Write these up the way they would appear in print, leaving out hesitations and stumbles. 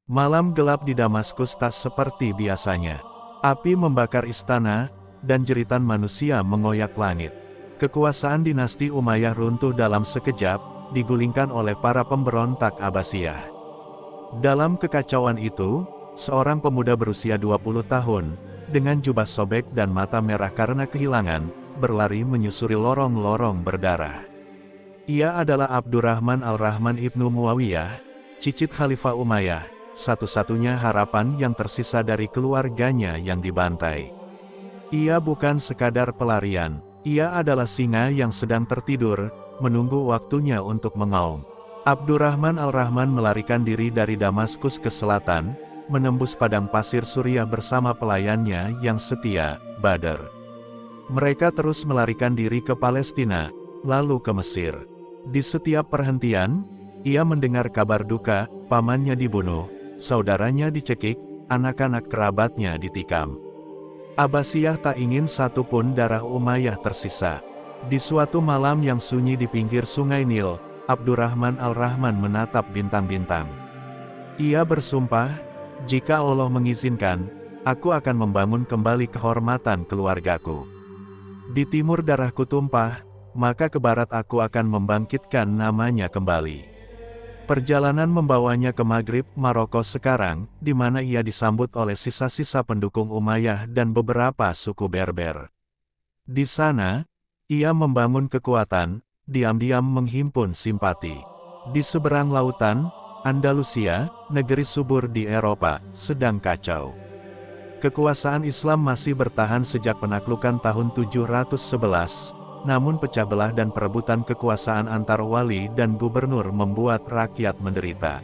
Malam gelap di Damaskus tak seperti biasanya. Api membakar istana, dan jeritan manusia mengoyak langit. Kekuasaan dinasti Umayyah runtuh dalam sekejap, digulingkan oleh para pemberontak Abbasiyah. Dalam kekacauan itu, seorang pemuda berusia 20 tahun, dengan jubah sobek dan mata merah karena kehilangan, berlari menyusuri lorong-lorong berdarah. Ia adalah Abdurrahman al-Rahman ibnu Muawiyah, cicit Khalifah Umayyah, satu-satunya harapan yang tersisa dari keluarganya yang dibantai. Ia bukan sekadar pelarian, ia adalah singa yang sedang tertidur, menunggu waktunya untuk mengaum. Abdurrahman al-Rahman melarikan diri dari Damaskus ke selatan, menembus padang pasir Suriah bersama pelayannya yang setia, Badr. Mereka terus melarikan diri ke Palestina, lalu ke Mesir. Di setiap perhentian, ia mendengar kabar duka, pamannya dibunuh, saudaranya dicekik, anak-anak kerabatnya ditikam. Abbasiyah tak ingin satu pun darah Umayyah tersisa. Di suatu malam yang sunyi di pinggir sungai Nil, Abdurrahman al-Rahman menatap bintang-bintang. Ia bersumpah, jika Allah mengizinkan, aku akan membangun kembali kehormatan keluargaku. Di timur darahku tumpah, maka ke barat aku akan membangkitkan namanya kembali. Perjalanan membawanya ke Maghrib, Maroko sekarang, di mana ia disambut oleh sisa-sisa pendukung Umayyah dan beberapa suku Berber. Di sana, ia membangun kekuatan, diam-diam menghimpun simpati. Di seberang lautan, Andalusia, negeri subur di Eropa, sedang kacau. Kekuasaan Islam masih bertahan sejak penaklukan tahun 711, namun pecah belah dan perebutan kekuasaan antar wali dan gubernur membuat rakyat menderita.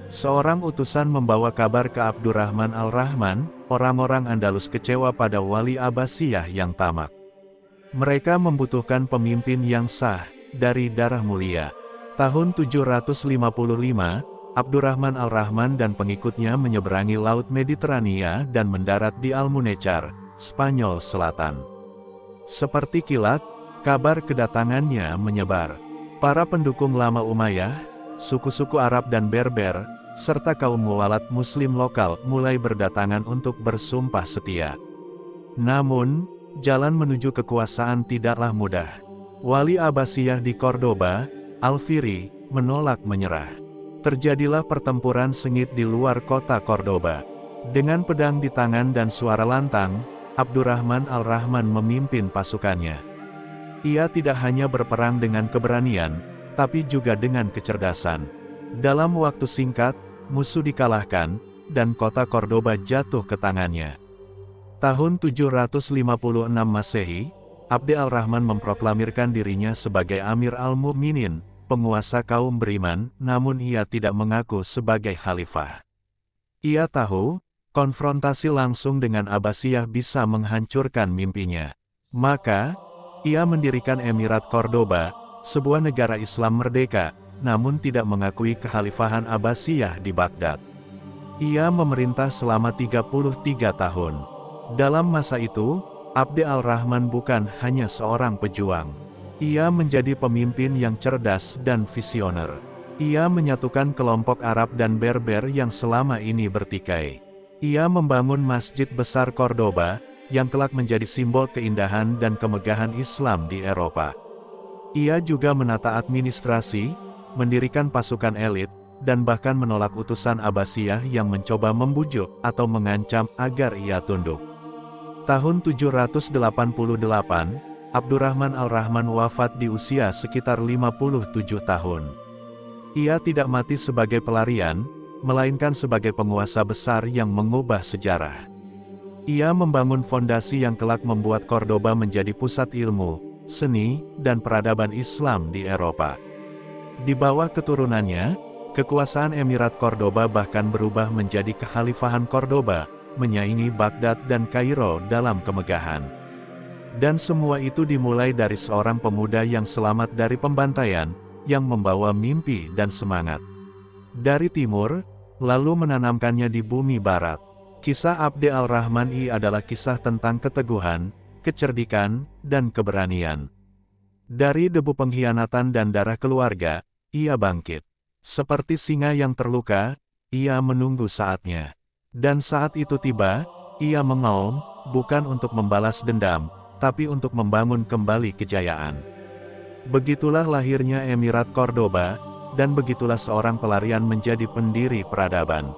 Seorang utusan membawa kabar ke Abdurrahman al-Rahman, orang-orang Andalus kecewa pada wali Abbasiyah yang tamak. Mereka membutuhkan pemimpin yang sah, dari darah mulia. Tahun 755, Abdurrahman al-Rahman dan pengikutnya menyeberangi Laut Mediterania dan mendarat di Almunecar, Spanyol Selatan. Seperti kilat, kabar kedatangannya menyebar. Para pendukung lama Umayyah, suku-suku Arab dan Berber, serta kaum muwalat Muslim lokal mulai berdatangan untuk bersumpah setia. Namun, jalan menuju kekuasaan tidaklah mudah. Wali Abbasiyah di Cordoba, Al-Firi, menolak menyerah. Terjadilah pertempuran sengit di luar kota Cordoba. Dengan pedang di tangan dan suara lantang, Abdurrahman al-Rahman memimpin pasukannya. Ia tidak hanya berperang dengan keberanian, tapi juga dengan kecerdasan. Dalam waktu singkat, musuh dikalahkan, dan kota Cordoba jatuh ke tangannya. Tahun 756 Masehi, Abd al-Rahman memproklamirkan dirinya sebagai Amir al-Mu'minin, penguasa kaum beriman, namun ia tidak mengaku sebagai khalifah. Ia tahu, konfrontasi langsung dengan Abbasiyah bisa menghancurkan mimpinya. Maka, ia mendirikan Emirat Cordoba, sebuah negara Islam merdeka, namun tidak mengakui kekhalifahan Abbasiyah di Baghdad. Ia memerintah selama 33 tahun. Dalam masa itu, Abd al-Rahman bukan hanya seorang pejuang. Ia menjadi pemimpin yang cerdas dan visioner. Ia menyatukan kelompok Arab dan Berber yang selama ini bertikai. Ia membangun Masjid Besar Cordoba, yang kelak menjadi simbol keindahan dan kemegahan Islam di Eropa. Ia juga menata administrasi, mendirikan pasukan elit, dan bahkan menolak utusan Abbasiyah yang mencoba membujuk atau mengancam agar ia tunduk. Tahun 788, Abdurrahman al-Rahman wafat di usia sekitar 57 tahun. Ia tidak mati sebagai pelarian, melainkan sebagai penguasa besar yang mengubah sejarah. Ia membangun fondasi yang kelak membuat Cordoba menjadi pusat ilmu, seni, dan peradaban Islam di Eropa. Di bawah keturunannya, kekuasaan Emirat Cordoba bahkan berubah menjadi Kekhalifahan Cordoba, menyaingi Baghdad dan Kairo dalam kemegahan. Dan semua itu dimulai dari seorang pemuda yang selamat dari pembantaian, yang membawa mimpi dan semangat dari timur, lalu menanamkannya di bumi barat. Kisah Abd al-Rahman adalah kisah tentang keteguhan, kecerdikan, dan keberanian. Dari debu pengkhianatan dan darah keluarga, ia bangkit. Seperti singa yang terluka, ia menunggu saatnya. Dan saat itu tiba, ia mengaum, bukan untuk membalas dendam, tapi untuk membangun kembali kejayaan. Begitulah lahirnya Emirat Cordoba, dan begitulah seorang pelarian menjadi pendiri peradaban.